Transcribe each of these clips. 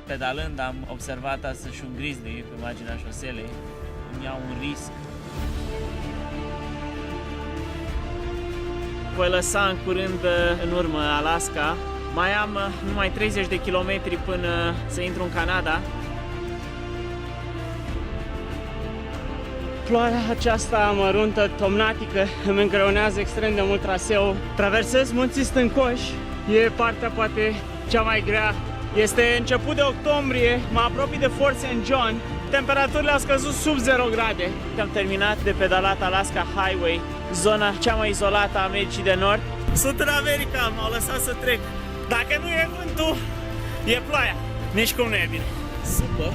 pedalând am observat astăzi un grizzly pe marginea șoselei. Îmi iau un risc. Voi lăsa în curând în urmă Alaska. Mai am numai 30 de kilometri până să intru în Canada. Ploaia aceasta măruntă, tomnatică, îmi îngreunează extrem de mult traseul. Traversez munții Stâncoși, e partea poate cea mai grea. Este început de octombrie, mă apropii de Fort St. John. Temperaturile au scăzut sub 0 grade. Am terminat de pedalat Alaska Highway, zona cea mai izolată a Americii de Nord. Sunt în America, m-au lăsat să trec. Dacă nu e vântul, e ploaia. Nici cum nu e bine. Super!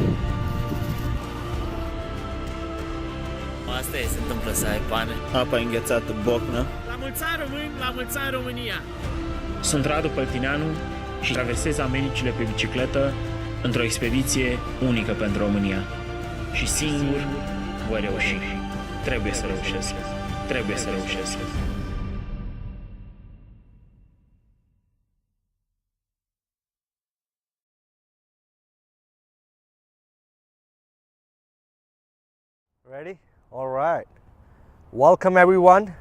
Asta e, se întâmplă să ai pane. Apa înghețată, bocnă. La mulți ani români, la mulți ani România! Sunt Radu Păltineanu și traversez Americile pe bicicletă într-o expediție unică pentru România. Și singur voi reuși. Trebuie să reușesc. Trebuie să reușesc. Ready? All right. Welcome everyone.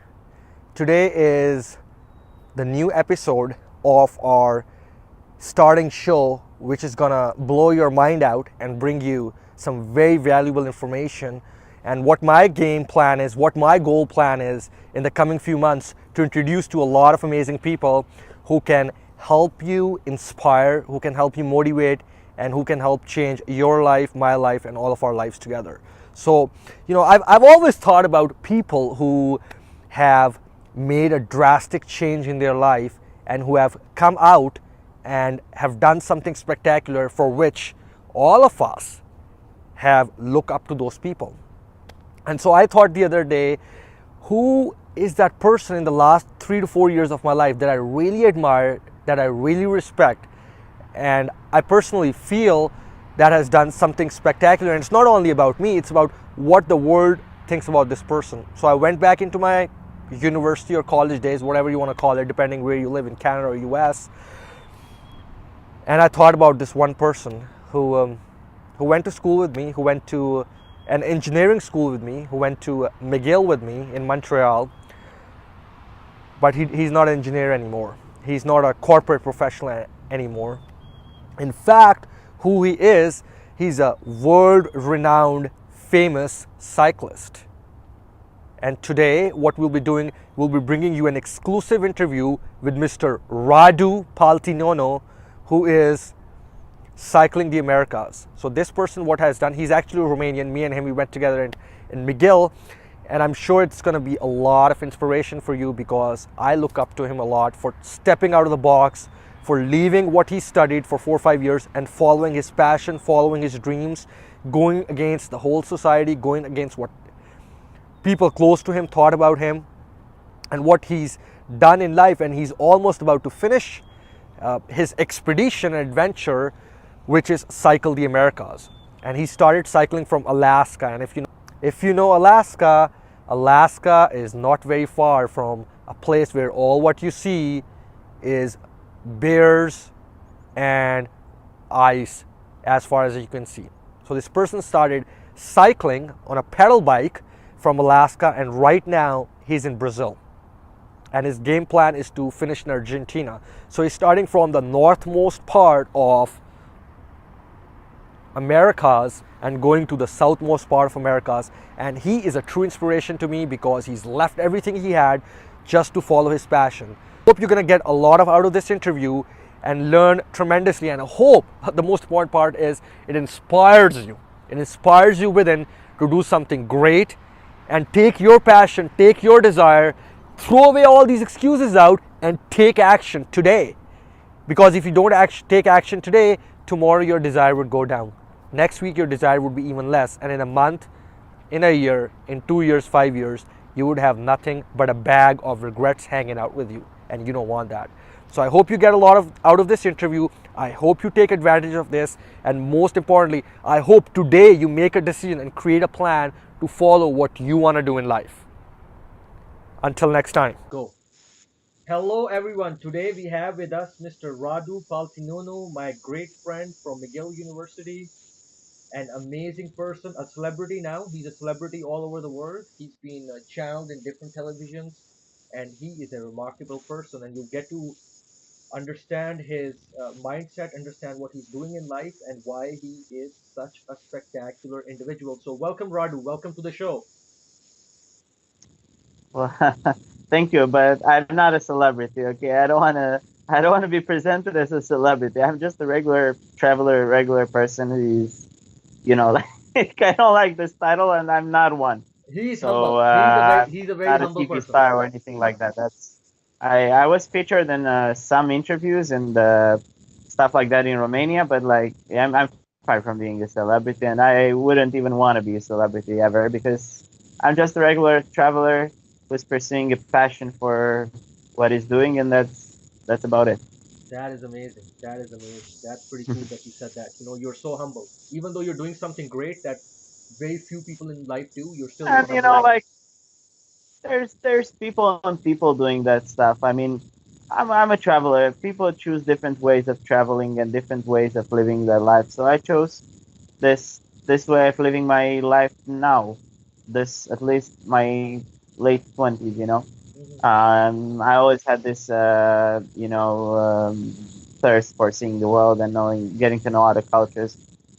Today is the new episode of our starting show, which is gonna blow your mind out and bring you some very valuable information and what my game plan is, what my goal plan is in the coming few months to introduce to a lot of amazing people who can help you inspire, who can help you motivate, and who can help change your life, my life, and all of our lives together. So, you know, I've always thought about people who have made a drastic change in their life and who have come out and have done something spectacular for which all of us have looked up to those people. And so I thought the other day, who is that person in the last 3 to 4 years of my life that I really admire, that I really respect, and I personally feel that has done something spectacular. And it's not only about me, it's about what the world thinks about this person. So I went back into my university or college days, whatever you want to call it, depending where you live in Canada or US. And I thought about this one person who went to school with me, who went to an engineering school with me, who went to McGill with me in Montreal. But he's not an engineer anymore. He's not a corporate professional anymore. In fact, who he is, he's a world-renowned, famous cyclist. And today, what we'll be doing, we'll be bringing you an exclusive interview with Mr. Radu Păltineanu, who is cycling the Americas. So this person, what has done, he's actually Romanian. Me and him, we went together in McGill. And I'm sure it's going to be a lot of inspiration for you because I look up to him a lot for stepping out of the box, for leaving what he studied for 4 or 5 years and following his passion, following his dreams, going against the whole society, going against what people close to him thought about him and what he's done in life. And he's almost about to finish his expedition and adventure, which is Cycle the Americas. And he started cycling from Alaska. And if you know Alaska, Alaska is not very far from a place where all what you see is bears and ice as far as you can see. So this person started cycling on a pedal bike from Alaska, and right now he's in Brazil. And his game plan is to finish in Argentina. So he's starting from the northmost part of Americas and going to the southmost part of Americas. And he is a true inspiration to me because he's left everything he had just to follow his passion. Hope you're going to get a lot out of this interview and learn tremendously. And I hope the most important part is it inspires you. It inspires you within to do something great and take your passion, take your desire, throw away all these excuses out and take action today. Because if you don't take action today, tomorrow your desire would go down. Next week your desire would be even less. And in a month, in a year, in 2 years, 5 years, you would have nothing but a bag of regrets hanging out with you. And you don't want that. So I hope you get a lot out of this interview. I hope you take advantage of this. And most importantly, I hope today you make a decision and create a plan to follow what you want to do in life. Until next time. Go. Hello, everyone. Today we have with us Mr. Radu Păltineanu, my great friend from McGill University, an amazing person, a celebrity now. He's a celebrity all over the world. He's been channeled in different televisions, and he is a remarkable person. And you get to understand his mindset, understand what he's doing in life, and why he is such a spectacular individual. So, welcome, Radu. Welcome to the show. Well, thank you, but I'm not a celebrity. Okay, I don't wanna be presented as a celebrity. I'm just a regular traveler, regular person who's, like I don't like this title, and I'm not one. He's So humble. I'm He's a very not a humble TV person. star or anything like that. I was featured in some interviews and stuff like that in Romania, but like I'm far from being a celebrity, and I wouldn't even want to be a celebrity ever because I'm just a regular traveler who's pursuing a passion for what he's doing, and that's about it. That is amazing. That is amazing. That's pretty cool that you said that. You're so humble. Even though you're doing something great that very few people in life do, you're still And so humble about it. like there's people and people doing that stuff. I mean, I'm a traveler. People choose different ways of traveling and different ways of living their life. So I chose this way of living my life now. This at least my late 20s. Hmm. I always had this thirst for seeing the world and getting to know other cultures,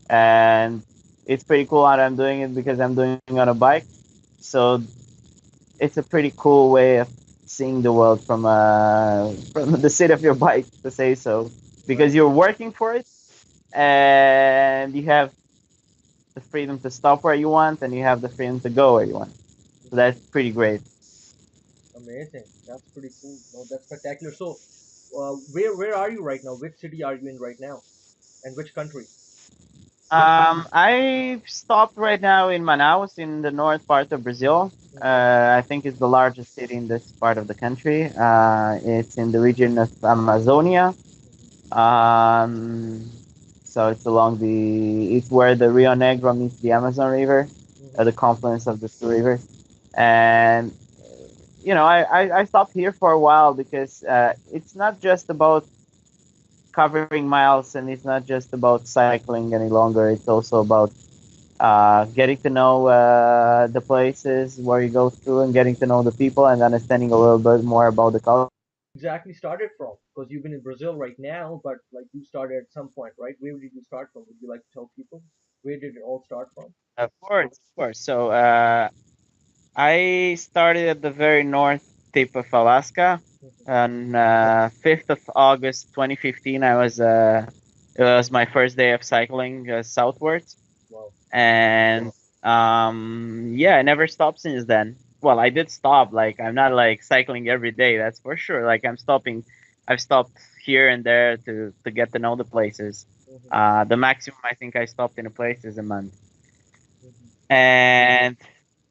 and it's pretty cool that I'm doing it because I'm doing it on a bike. So it's a pretty cool way of seeing the world from the seat of your bike, to say so, because Right. you're working for it and you have the freedom to stop where you want and you have the freedom to go where you want. So that's Hmm. pretty great. Amazing. That's pretty cool. No, that's spectacular. So, where are you right now? Which city are you in right now? And which country? I stopped right now in Manaus in the north part of Brazil. Hmm. I think it's the largest city in this part of the country. It's in the region of Amazonia. Hmm. Um, so it's where the Rio Negro meets the Amazon River, Hmm. the confluence of the two rivers. And I stopped here for a while because it's not just about covering miles and it's not just about cycling any longer. It's also about getting to know the places where you go through and getting to know the people and understanding a little bit more about the culture. Exactly started from? Because you've been in Brazil right now, but like you started at some point, right? Where did you start from? Would you like to tell people? Where did it all start from? Of course, of course. So I started at the very north tip of Alaska Hmm. on 5th of August 2015. It was my first day of cycling southwards, Wow. and yeah, I never stopped since then. Well, I did stop. Like I'm not like cycling every day, that's for sure. Like I've stopped here and there to get to know the places. Hmm. The maximum I think I stopped in a place is a month. Hmm. And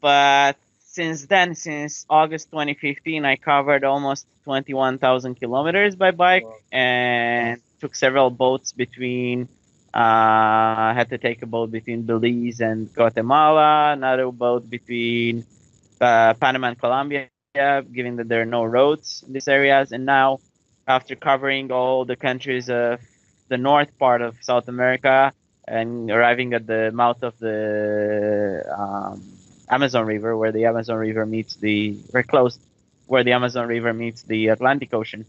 but since then, since August 2015, I covered almost 21,000 kilometers by bike Wow. and took several boats between. I had to take a boat between Belize and Guatemala, another boat between Panama and Colombia, given that there are no roads in these areas. And now, after covering all the countries of the north part of South America and arriving at the mouth of the Amazon River, where the Amazon River meets the, very close, where the Amazon River meets the Atlantic Ocean,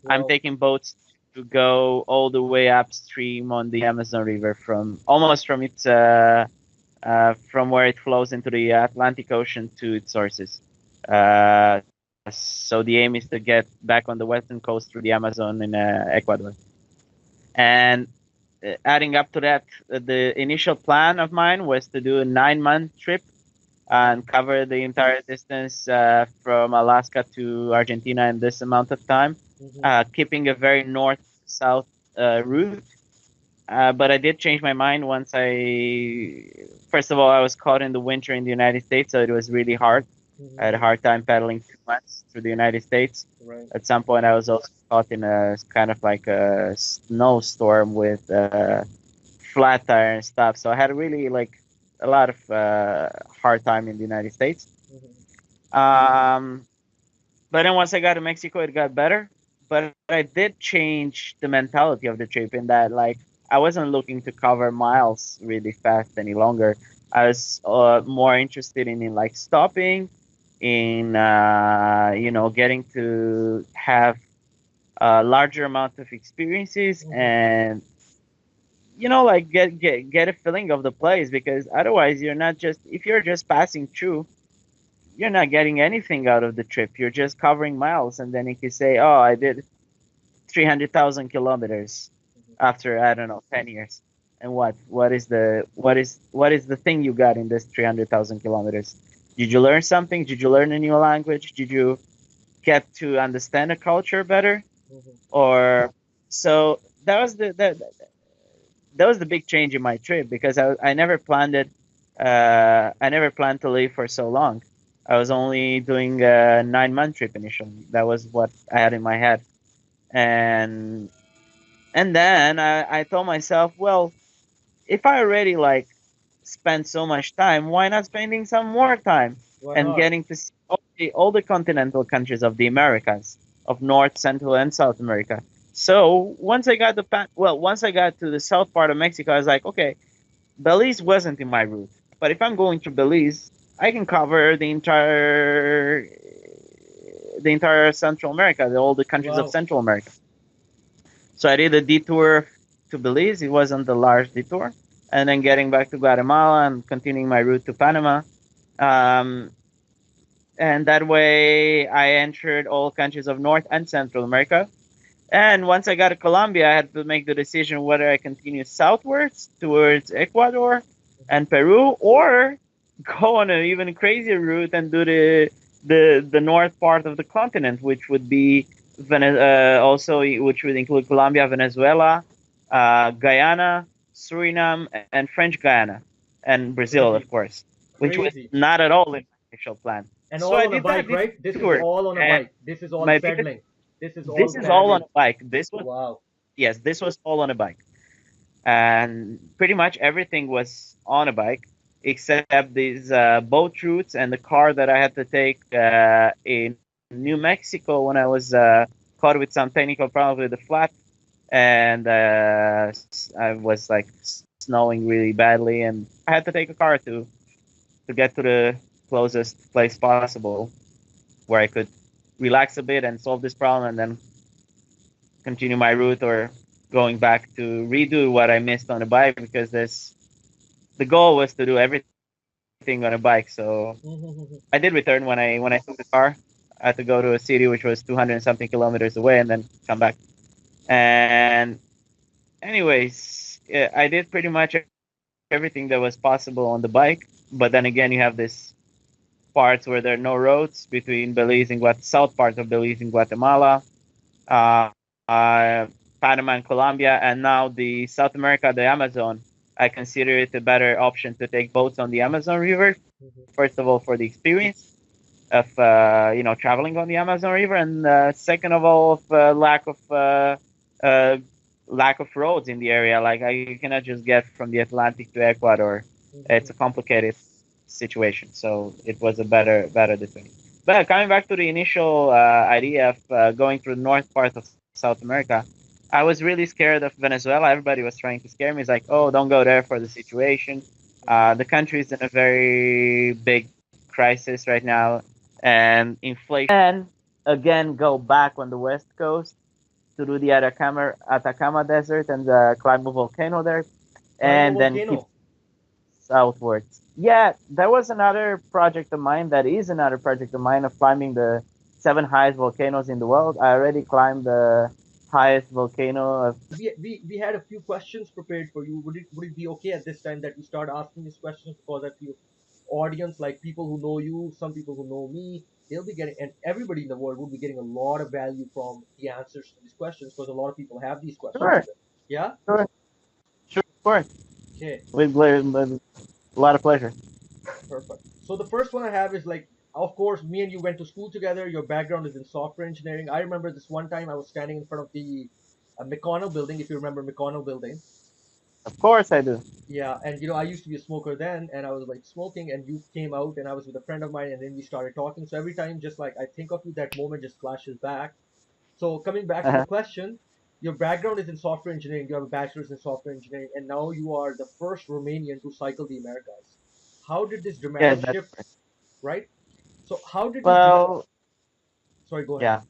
I'm Wow. taking boats to go all the way upstream on the Amazon River from almost from where it flows into the Atlantic Ocean to its sources. So the aim is to get back on the western coast through the Amazon in Ecuador. And adding up to that, the initial plan of mine was to do a 9-month trip and cover the entire distance from Alaska to Argentina in this amount of time, Hmm. keeping a very north-south route. But I did change my mind first of all, I was caught in the winter in the United States, so it was really hard. I had a Hmm. hard time pedaling 2 months through the United States. Right. At some point, I was also caught in a kind of like a snowstorm with flat tire and stuff. So I had really like a lot of hard time in the United States. Hmm. Um, But then once I got to Mexico, it got better. But I did change the mentality of the trip in that, like, I wasn't looking to cover miles really fast any longer. I was more interested in like stopping, in getting to have a larger amount of experiences, and like get a feeling of the place, because otherwise you're not just if you're just passing through, you're not getting anything out of the trip. You're just covering miles, and then you can say, "Oh, I did 300,000 kilometers after, I don't know, 10 years." And what is the thing you got in this 300,000 kilometers? Did you learn something? Did you learn a new language? Did you get to understand the culture better? Or so that was the big change in my trip, because I never planned it. I never planned to leave for so long. I was only doing a 9-month trip initially. That was what I had in my head, and then I told myself, well, if I already like spent so much time, why not spending some more time Why and not? getting to see all the continental countries of the Americas, of North, Central, and South America. So once I got once I got to the south part of Mexico, I was like, okay, Belize wasn't in my route, but if I'm going to Belize, I can cover the entire Central America, all the countries of Wow. Central America. So I did a detour to Belize. It wasn't a large detour, and then getting back to Guatemala and continuing my route to Panama. Um, and that way, I entered all countries of North and Central America. And once I got to Colombia, I had to make the decision whether I continue southwards towards Ecuador and Peru, or go on an even crazier route and do the north part of the continent, which would be which would include Colombia, Venezuela, Guyana, Suriname, and French Guyana, and Brazil, Crazy. of course, which was Crazy. not at all in my initial plan. And So all I on a did that bike, right? This is detour, all on a and bike. This is all my biggest pedaling. This is all this is all on pedaling. a bike. This was Wow. Yes, this was all on a bike, and pretty much everything was on a bike except these boat routes and the car that I had to take in New Mexico when I was caught with some technical problems with the flat, and I was like snowing really badly, and I had to take a car to get to the closest place possible where I could relax a bit and solve this problem, and then continue my route, or going back to redo what I missed on the bike, because the goal was to do everything on a bike. So I did return when I took the car. I had to go to a city which was 200 and something kilometers away, and then come back. And anyways, yeah, I did pretty much everything that was possible on the bike. But then again, you have this parts where there are no roads between Belize and south part of Belize and Guatemala. Uh, uh, Panama and Colombia, and now the South America, the Amazon. I consider it a better option to take boats on the Amazon River. First of all, for the experience of traveling on the Amazon River, and second of all, of uh, lack of roads in the area. Like, you cannot just get from the Atlantic to Ecuador. It's a complicated situation, so it was a better decision. But coming back to the initial idea of going through the north part of South America, I was really scared of Venezuela. Everybody was trying to scare me. It's like, oh, don't go there for the situation. The country is in a very big crisis right now, and inflation. And again, go back on the west coast to do the Atacama Desert and climb a volcano there, Climb a and then keep volcano. southwards. Yeah, there was another project of mine. That is another project of mine, of climbing the 7 highest volcanoes in the world. I already climbed the highest volcano of. We had a few questions prepared for you. Would it be okay at this time that we start asking these questions, because a few audience, like people who know you, some people who know me, they'll be getting, and everybody in the world will be getting a lot of value from the answers to these questions, because a lot of people have these questions. Sure, Yeah. sure, sure, of course. Okay. With a lot of pleasure. Perfect. So the first one I have is like, of course, me and you went to school together. Your background is in software engineering. I remember this one time I was standing in front of the McConnell building, if you remember McConnell building. Of course I do. Yeah, and I used to be a smoker then, and I was like smoking, and you came out, and I was with a friend of mine, and then we started talking. So every time, just like I think of you, that moment just flashes back. So coming back to the Uh-huh. question, your background is in software engineering. You have a bachelor's in software engineering, and now you are the first Romanian to cycle the Americas. How did this Yeah, dramatic that's shift, right? So how did this well, sorry, go ahead. yeah.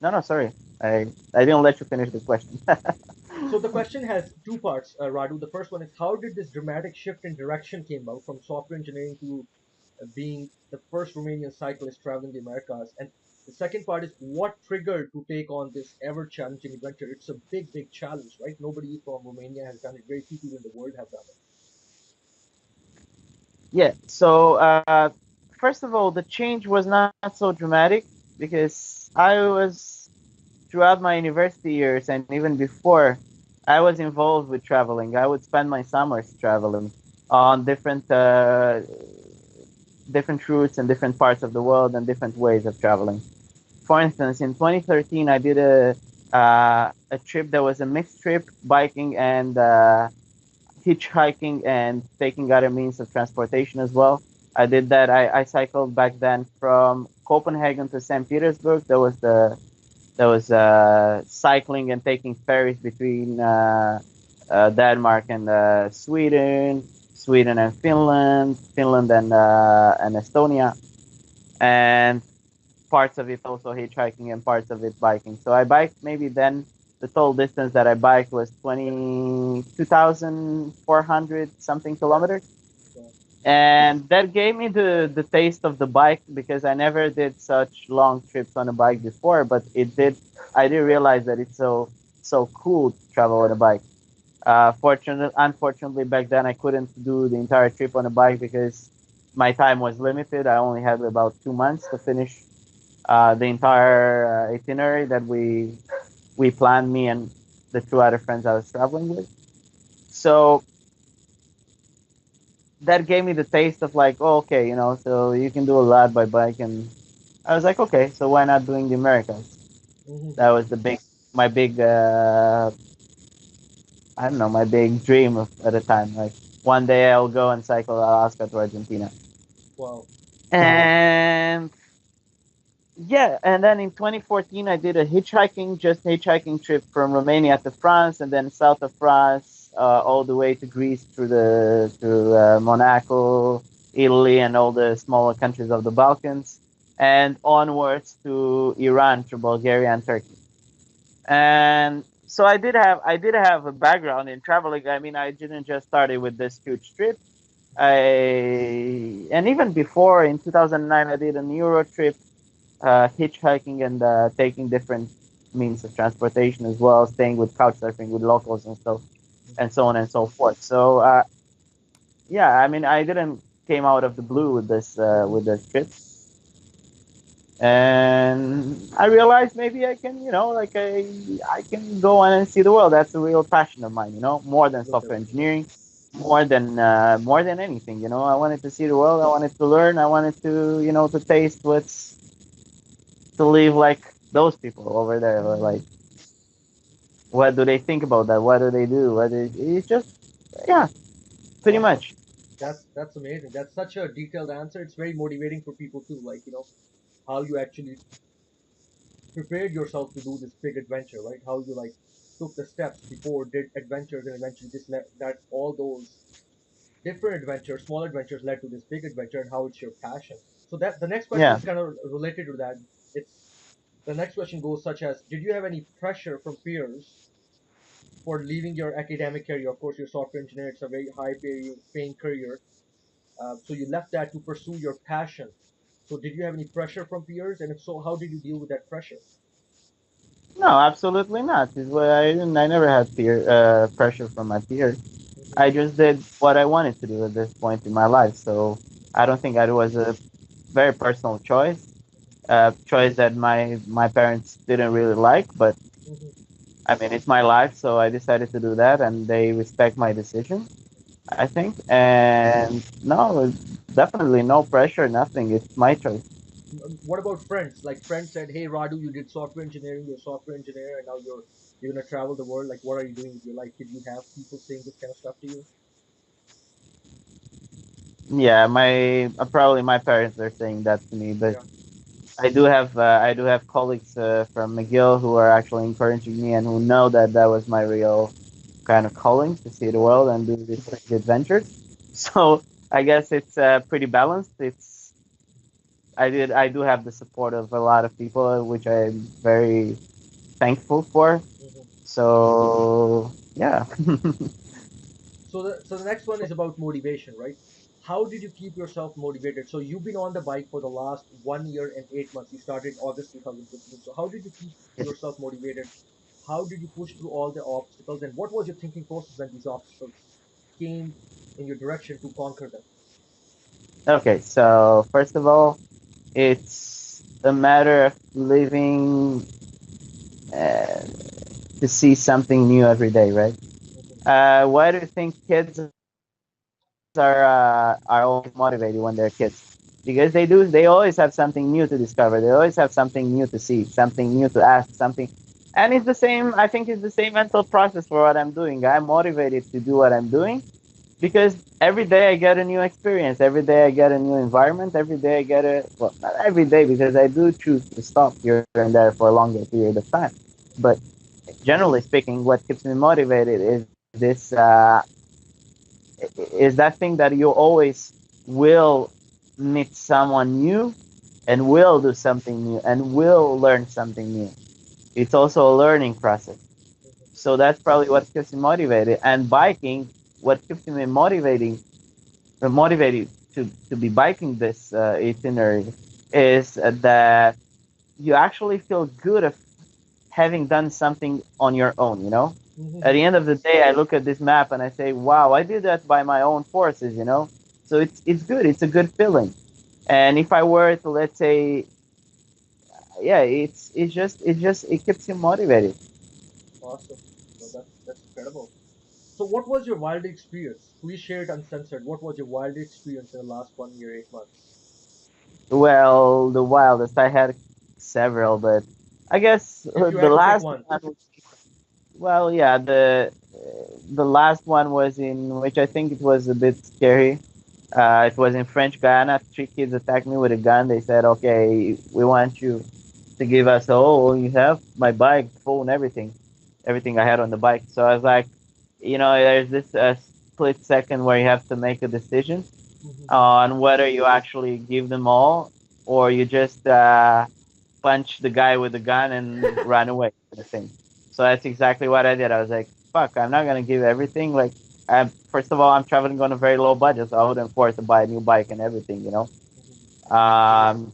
No, no, sorry. I didn't let you finish the question. So the question has two parts, Radu. The first one is how did this dramatic shift in direction came about from software engineering to being the first Romanian cyclist traveling the Americas? And the second part is what triggered to take on this ever challenging adventure? It's a big, big challenge, right? Nobody from Romania has done it. Very few people in the world have done it. Yeah. So first of all, the change was not so dramatic because I was throughout my university years and even before, I was involved with traveling. I would spend my summers traveling on different routes and different parts of the world and different ways of traveling. For instance, in 2013, I did a trip that was a mixed trip, biking and hitchhiking and taking other means of transportation as well. I did that. I cycled back then from Copenhagen to St. Petersburg. There was cycling and taking ferries between Denmark and Sweden, Sweden and Finland, Finland and Estonia, and parts of it also hitchhiking and parts of it biking. So I biked maybe then the total distance that I biked was 22,400 something kilometers. So, And that gave me the taste of the bike because I never did such long trips on a bike before, but I did realize that it's so cool to travel on a bike. Unfortunately, back then I couldn't do the entire trip on a bike because my time was limited. I only had about 2 months to finish the entire itinerary that we planned, me and the two other friends I was traveling with. So that gave me the taste of like, oh, okay, so you can do a lot by bike, and I was like, okay, so why not doing the Americas? mhm. That was my big, I don't know, my big dream at the time. Like one day I'll go and cycle Alaska to Argentina, Wow. and yeah, and then in 2014 I did a hitchhiking trip from Romania to France, and then south of France all the way to Greece through Monaco, Italy, and all the smaller countries of the Balkans, and onwards to Iran through Bulgaria and Turkey. And so I did have a background in traveling. I mean, I didn't just started with this huge trip. And even before in 2009 I did an Euro trip, hitchhiking and taking different means of transportation as well, staying with couch surfing with locals and stuff, and so on and so forth. So yeah, I mean, I didn't came out of the blue with this trip, and I realized maybe I can, like I can go on and see the world. That's a real passion of mine, more than Look software at engineering, more than anything. I wanted to see the world. I wanted to learn. I wanted to, to taste what's to live like those people over there, or like what do they think about that? What do they do? It's just, yeah, pretty awesome. much. That's amazing. That's such a detailed answer. It's very motivating for people too. Like, how you actually prepared yourself to do this big adventure, right? How you like took the steps before, did adventures, and eventually this led that all those different adventures, small adventures led to this big adventure, and how it's your passion. So that the next question Yeah. is kind of related to that. It's the next question goes such as, did you have any pressure from peers for leaving your academic career? Of course, you're a software engineer; it's a very high paying career. So you left that to pursue your passion. So did you have any pressure from peers, and if so, how did you deal with that pressure? No, absolutely not. I never had pressure from my peers. I Hmm. just did what I wanted to do at this point in my life. So I don't think that it was a very personal choice that my parents didn't really like, but Hmm. I mean, it's my life, so I decided to do that, and they respect my decision, I think. And no, definitely no pressure, nothing. It's my choice. What about friends? Like friends said, "Hey, Radu, you did software engineering. You're a software engineer, and now you're You're gonna travel the world. Like, what are you doing with your life? Did you have people saying this kind of stuff to you? Yeah, my probably my parents are saying that to me, but Yeah. I do have colleagues from McGill who are actually encouraging me and who know that that was my real kind of calling to see the world and do these crazy adventures. So I guess it's pretty balanced. It's I do have the support of a lot of people, which I'm very thankful for. Hmm. So yeah. So the next one is about motivation, right? How did you keep yourself motivated? So you've been on the bike for the last 1 year and 8 months. You started August 2015. So how did you keep yourself motivated? How did you push through all the obstacles? And what was your thinking process when these obstacles came in your direction to conquer them? Okay, so first of all, it's a matter of living uh, to see something new every day, right? Hmm. Why do you think kids are always motivated when they're kids? Because they always have something new to discover. They always have something new to see, something new to ask, something. And it's the same. I think it's the same mental process for what I'm doing. I'm motivated to do what I'm doing because every day I get a new experience. Every day I get a new environment. Every day I get a well, not every day because I do choose to stop here and there for a longer period of time. But generally speaking, what keeps me motivated is this is that thing that you always will meet someone new and will do something new and will learn something new. It's also a learning process. So that's probably what keeps me motivated. And biking, what keeps me motivated to be biking this itinerary is that you actually feel good of having done something on your own, you know? At Hmm. the end of the day, I look at this map and I say, wow, I did that by my own forces, you know? So it's good. It's a good feeling. And if I were to, let's say, yeah, it keeps you motivated. Awesome. Well, that's incredible. So what was your wild experience? Please share it uncensored. What was your wild experience in the last 1 year, 8 months? Well, the wildest, I had several, but I guess If you the had to pick last one. one, well, yeah, the last one was in which I think it was a bit scary. It was in French Guiana. Three kids attacked me with a gun. They said, "Okay, we want you to give us all you have, my bike, phone, everything I had on the bike." So I was like, there's this split second where you have to make a decision Hmm. on whether you actually give them all or you just punch the guy with the gun and run away kind of thing. So that's exactly what I did. I was like, fuck, I'm not gonna give everything. Like, first of all, I'm traveling on a very low budget, so I wouldn't afford to buy a new bike and everything.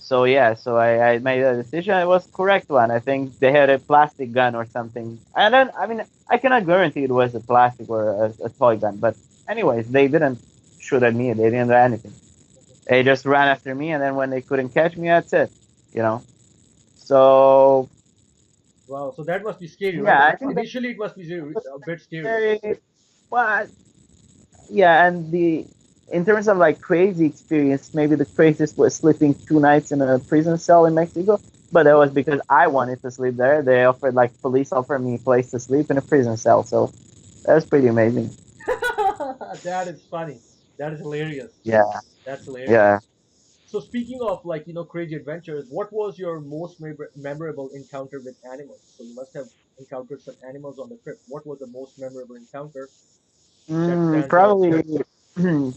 So yeah, so I made a decision. It was correct one. I think they had a plastic gun or something. And then, I mean, I cannot guarantee it was a plastic or a toy gun, but anyways, they didn't shoot at me. They didn't do anything. They just ran after me, and then when they couldn't catch me, that's it. You know. So Wow, so that must be scary, right? yeah, I think that's Initially, it must be a bit scary. very well. Yeah, and the in terms of like crazy experience, maybe the craziest was sleeping 2 nights in a prison cell in Mexico. But that was because I wanted to sleep there. They offered police offered me a place to sleep in a prison cell, so that was pretty amazing. That is funny. That is hilarious. Yeah, That's hilarious. yeah. So speaking of crazy adventures, what was your most memorable encounter with animals? So you must have encountered some animals on the trip. What was the most memorable encounter that stands out? Probably,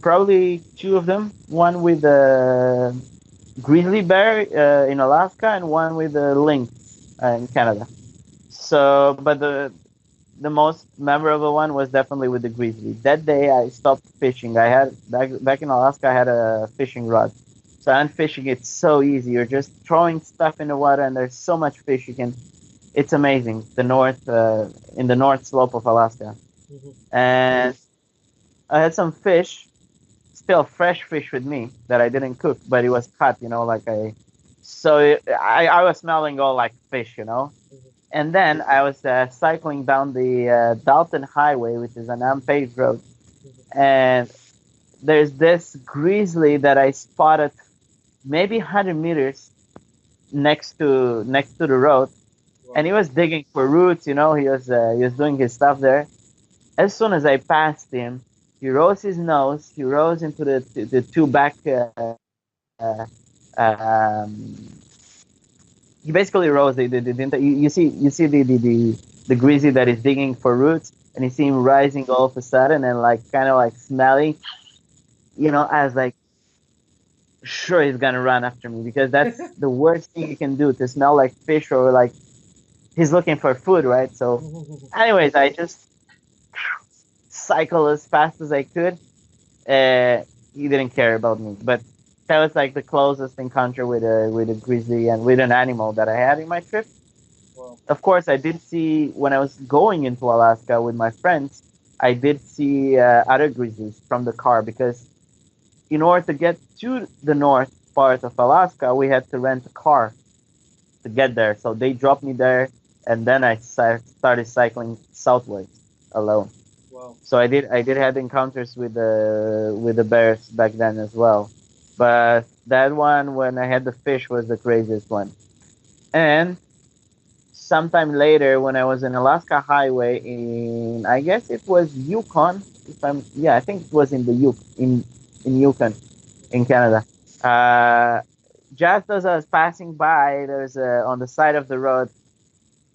probably two of them. One with a grizzly bear in Alaska, and one with a lynx in Canada. So, but the most memorable one was definitely with the grizzly. That day I stopped fishing. I had back in Alaska. I had a fishing rod, so and fishing it's so easy. You're just throwing stuff in the water, and there's so much fish you can. It's amazing. The north in the north slope of Alaska, Hmm. and I had some fish, still fresh fish with me that I didn't cook, but it was cut. Like I was smelling all like fish. Hmm. And then I was cycling down the Dalton Highway, which is an unpaved road, Hmm. and there's this grizzly that I spotted maybe 100 meters next to the road, and he was digging for roots. He was doing his stuff there. As soon as I passed him, he rose his nose. He rose into the two back. He basically rose. You see the grizzly that is digging for roots, and you see him rising all of a sudden and like kind of like smelling. I was like, sure he's gonna run after me because that's the worst thing you can do to smell like fish or like he's looking for food, right? So, anyways, I just cycle as fast as I could. He didn't care about me, but that was like the closest encounter with a grizzly and with an animal that I had in my trip. Wow. Of course, I did see when I was going into Alaska with my friends. I did see other grizzlies from the car because in order to get to the north part of Alaska, we had to rent a car to get there. So they dropped me there, and then I started cycling southwards alone. Wow. So I did have encounters with the bears back then as well, but that one when I had the fish was the craziest one. And sometime later when I was in Alaska Highway in I guess it was Yukon. If I'm Yeah, I think it was in the in Yukon in Canada. Uh, just as I was passing by, there's on the side of the road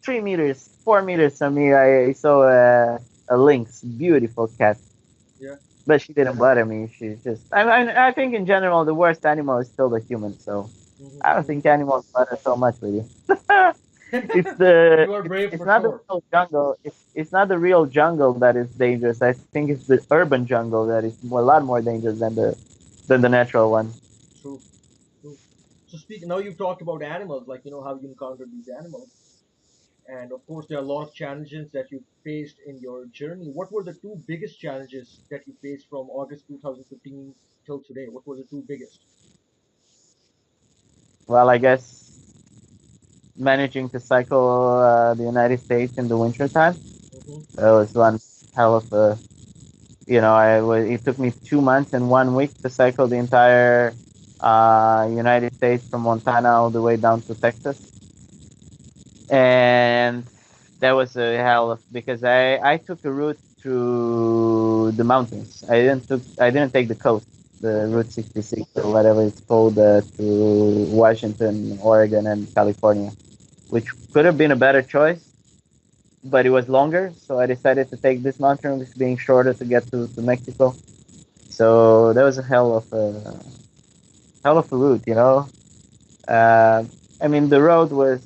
3 meters, 4 meters from me, I saw a lynx, beautiful cat. Yeah. But she didn't bother me. She's just. I think in general the worst animal is still the human. So I don't think animals bother so much with you. It's the. You are brave It's for not the sure. real jungle. It's not the real jungle that is dangerous. I think it's the urban jungle that is a lot more dangerous than the natural one. True. True. So now you've talked about animals, like how you encountered these animals, and of course there are a lot of challenges that you faced in your journey. What were the two biggest challenges that you faced from August 2015 till today? What were the two biggest? Well, I guess managing to cycle the United States in the winter time. Mm-hmm. That was one hell of a. It took me 2 months and 1 week to cycle the entire United States from Montana all the way down to Texas, and that was a hell of because I took a route through the mountains. I didn't take the coast, the Route 66 or whatever it's called, to Washington, Oregon, and California, which could have been a better choice, but it was longer. So I decided to take this mountain route, being shorter to get to Mexico. So that was a hell of a route. Uh, I mean, the road was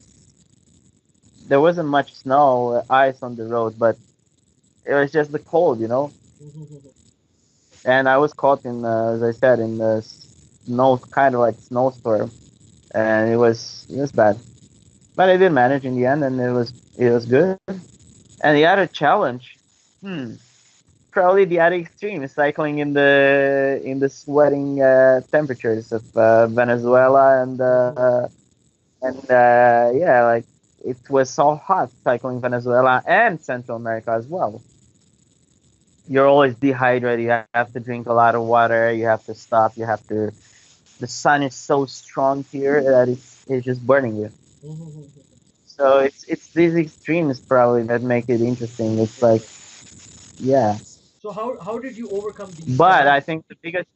there wasn't much snow, ice on the road, but it was just the cold. And I was caught in, as I said, in the snow, kind of like snowstorm, and it was bad. But I did manage in the end, and it was good. And the other challenge, probably the other extreme is cycling in the sweating temperatures of Venezuela and yeah, like it was so hot cycling Venezuela and Central America as well. You're always dehydrated. You have to drink a lot of water. You have to stop. You have to. The sun is so strong here that it's just burning you. So it's these extremes probably that make it interesting. It's like, yeah. So how did you overcome these But I challenges? think the biggest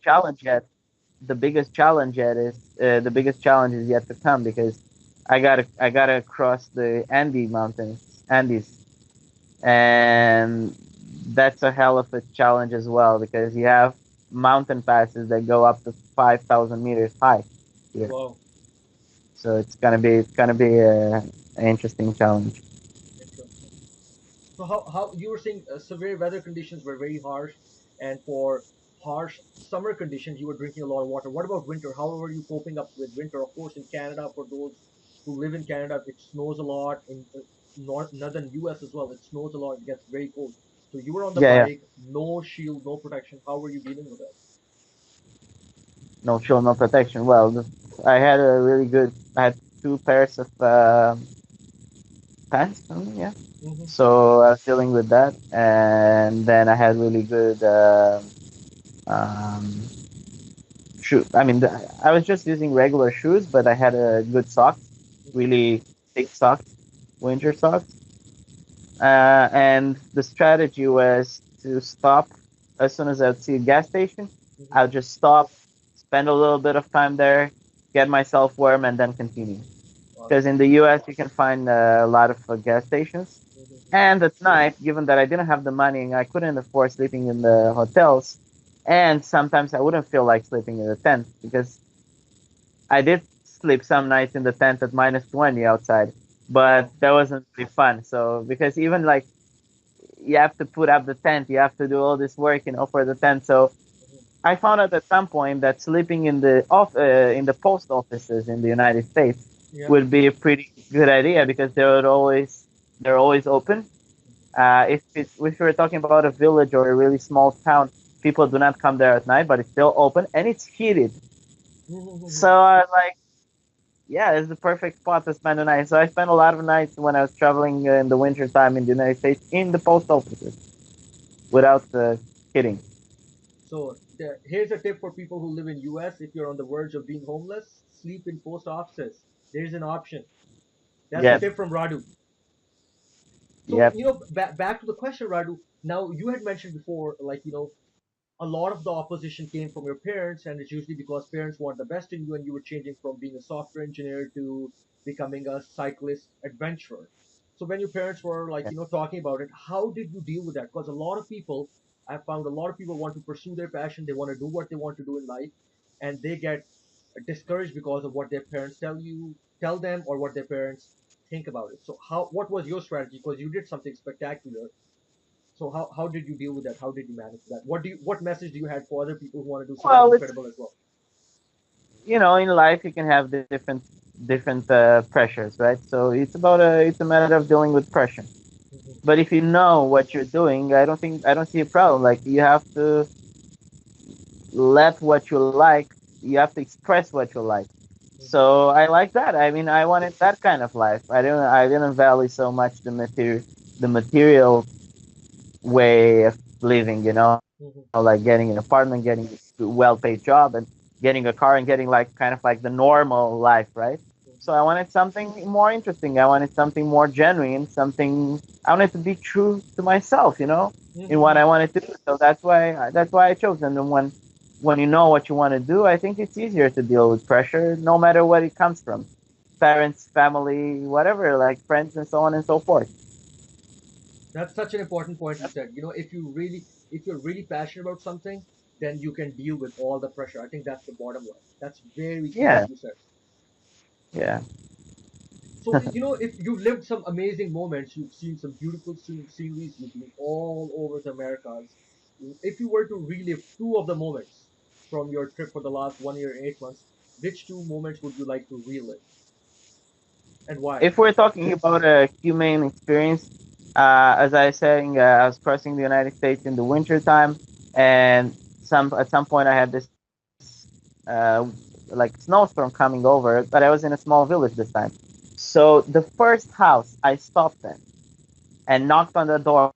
challenge is yet to come because I gotta cross the Andes, and that's a hell of a challenge as well because you have mountain passes that go up to 5,000 meters high here. Wow. So it's gonna be an interesting challenge. Interesting. So how you were saying severe weather conditions were very harsh, and for harsh summer conditions you were drinking a lot of water. What about winter? How were you coping up with winter? Of course, in Canada, for those who live in Canada, it snows a lot. In northern U.S. as well, it snows a lot. It gets very cold. So you were on the Yeah, yeah. bike, no shield, no protection. How were you dealing with that? No shield, no protection. Well, I had a really good. I had two pairs of pants. Yeah. Hmm. So I was dealing with that, and then I had really good um, shoes. I mean, I was just using regular shoes, but I had a good socks, really thick socks. winter socks. And the strategy was to stop as soon as I would see a gas station. I would just stop, spend a little bit of time there, get myself warm, and then continue. Because in the U.S. you can find a lot of gas stations. And at night, given that I didn't have the money and I couldn't afford sleeping in the hotels, and sometimes I wouldn't feel like sleeping in the tent because I did sleep some nights in the tent at -20 outside, but that wasn't really fun. So because even like you have to put up the tent, you have to do all this work, for the tent. So I found out at some point that sleeping in the post offices in the United States would be a pretty good idea because they're always open. If we're talking about a village or a really small town, people do not come there at night, but it's still open and it's heated. So I was like, yeah, it's the perfect spot to spend the night. So I spent a lot of nights when I was traveling in the winter time in the United States in the post offices, without kidding. So here's a tip for people who live in US. If you're on the verge of being homeless, sleep in post offices. There's an option. That's a Yes, tip from Radu. So, yep, back to the question, Radu. Now, you had mentioned before, like, a lot of the opposition came from your parents, and it's usually because parents want the best in you, and you were changing from being a software engineer to becoming a cyclist adventurer. So when your parents were like, talking about it, how did you deal with that? Because a lot of people, I found a lot of people want to pursue their passion, they want to do what they want to do in life, and they get discouraged because of what their parents tell them, or what their parents think about it. So what was your strategy? Because you did something spectacular. So how did you deal with that? How did you manage that? What message do you had for other people who want to do something well, it's incredible as well? in life you can have different pressures, right? So it's a matter of dealing with pressure. But if you know what you're doing, I don't see a problem. Like you have to let what you like, you have to express what you like. So I like that. I mean, I wanted that kind of life. I didn't value so much the material way of living. Like getting an apartment, getting a well-paid job, and getting a car, and getting like kind of like the normal life, right? So I wanted something more interesting. I wanted something more genuine. I wanted to be true to myself, in what I wanted to do. So that's why I chose. And then when you know what you want to do, I think it's easier to deal with pressure, no matter what it comes from, parents, family, whatever, like friends, and so on and so forth. That's such an important point you said. If you're really passionate about something, then you can deal with all the pressure. I think that's the bottom line. That's very key Yeah, what you said. yeah. So, if you've lived some amazing moments, you've seen some beautiful sceneries, you've been all over the Americas. If you were to relive two of the moments from your trip for the last 1 year and 8 months, which two moments would you like to relive, and why? If we're talking about a humane experience, as I was saying, I was crossing the United States in the winter time, and at some point I had this like snowstorm coming over, but I was in a small village this time. So the first house I stopped in and knocked on the door,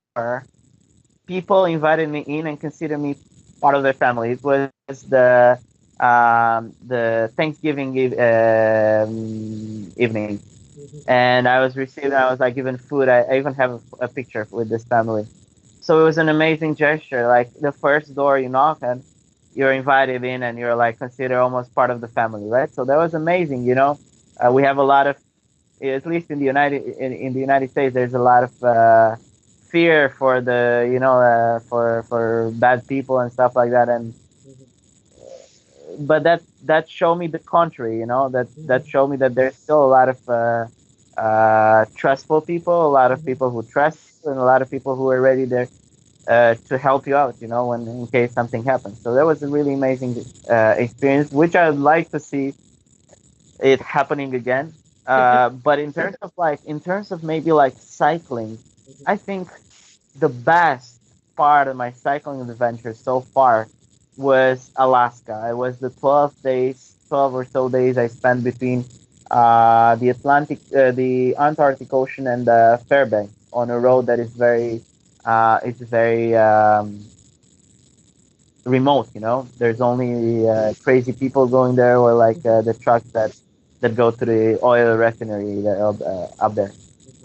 people invited me in and considered me part of their family. It was the Thanksgiving evening, and I was like given food. I even have a picture with this family. So it was an amazing gesture. Like the first door you knock and you're invited in, and you're like considered almost part of the family, right? So that was amazing. We have a lot of, at least in the United States, there's a lot of fear for the for bad people and stuff like that. And but that showed me the country. That showed me that there's still a lot of trustful people, a lot of people who trust you, and a lot of people who are ready there to help you out. When in case something happens. So that was a really amazing experience, which I'd like to see it happening again. But in terms of maybe like cycling, I think the best part of my cycling adventure so far was Alaska. It was the 12 or so days I spent between the Antarctic Ocean, and Fairbanks on a road that is very remote. There's only crazy people going there, or like the trucks that go to the oil refinery there, up there.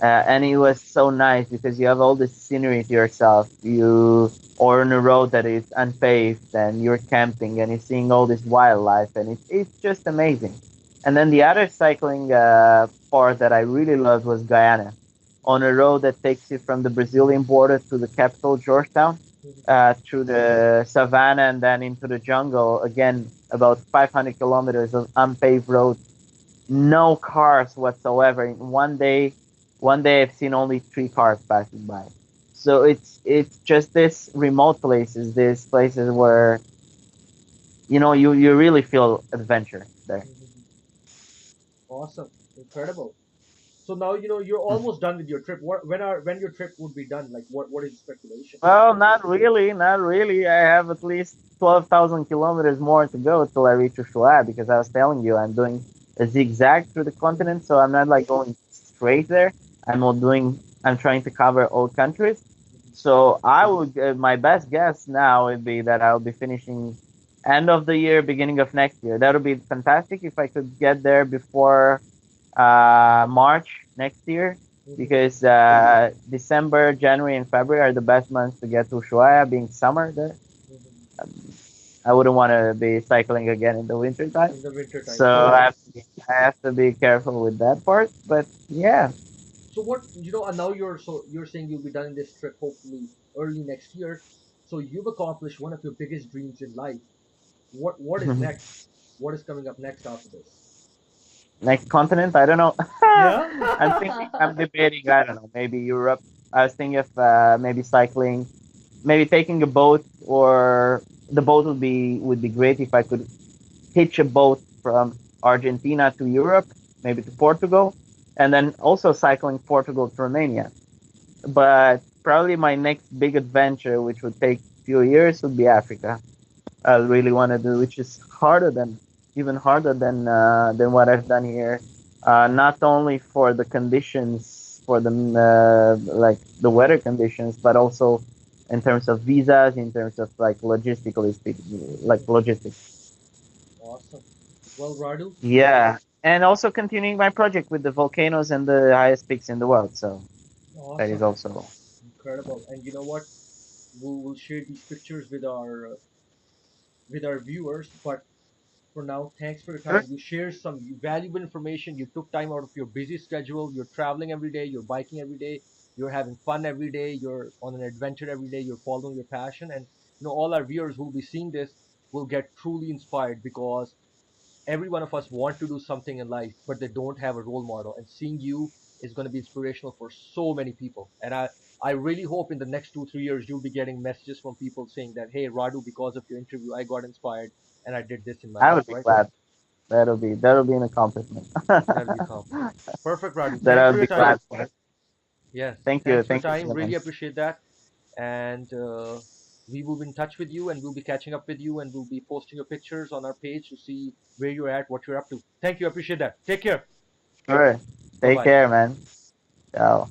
And it was so nice because you have all this scenery to yourself. You or on a road that is unpaved, and you're camping, and you're seeing all this wildlife, and it's just amazing. And then the other cycling part that I really loved was Guyana, on a road that takes you from the Brazilian border to the capital, Georgetown, through the savannah and then into the jungle. Again, about 500 kilometers of unpaved road, no cars whatsoever. In one day I've seen only 3 cars passing by. So it's just this remote places, these places where you really feel adventure there. Awesome, incredible. So now you're almost done with your trip. When your trip would be done? Like what is the speculation? Well, not really, not really. I have at least 12,000 kilometers more to go till I reach Ushuaia, because I was telling you I'm doing a zigzag through the continent, so I'm not like going straight there. I'm trying to cover all countries. So my best guess now would be that I'll be finishing end of the year, beginning of next year. That would be fantastic if I could get there before March next year, because December, January, and February are the best months to get to Ushuaia, being summer there. I wouldn't want to be cycling again in the winter time. In the winter time. So I have to be careful with that part. But yeah. So what and now you're saying you'll be done in this trip hopefully early next year. So you've accomplished one of your biggest dreams in life. What is next? What is coming up next after this? Next continent, I don't know. Yeah. I'm debating, I don't know, maybe Europe. I was thinking of maybe cycling, maybe taking a boat, or the boat would be great if I could hitch a boat from Argentina to Europe, maybe to Portugal, and then also cycling Portugal to Romania. But probably my next big adventure, which would take a few years, would be Africa. I really want to do, which is even harder than what I've done here. Not only for the conditions, for the like the weather conditions, but also in terms of visas, in terms of like logistically speaking, like logistics. Awesome. Well, Radu, Yeah, and also continuing my project with the volcanoes and the highest peaks in the world. So that is awesome, also. incredible. And you know what? We'll share these pictures with our viewers. But for now, thanks for your Sure. time. You shared some valuable information. You took time out of your busy schedule. You're traveling every day. You're biking every day. You're having fun every day. You're on an adventure every day. You're following your passion. And all our viewers who will be seeing this will get truly inspired, because every one of us want to do something in life, but they don't have a role model. And seeing you is going to be inspirational for so many people. And I really hope in the next 2 3 years you'll be getting messages from people saying that, hey, Radu, because of your interview I got inspired and I did this in my I life, would be right? glad. That'll be an accomplishment. That'll be accomplished. Perfect, Radu. That Thanks I for would your be time. glad for. Yes, Thank you. thanks for your Thank you, time. Suleman. Really appreciate that. And we will be in touch with you, and we'll be catching up with you, and we'll be posting your pictures on our page to see where you're at, what you're up to. Thank you. I appreciate that. Take care. Sure. Bye Take bye. care, man. Ciao.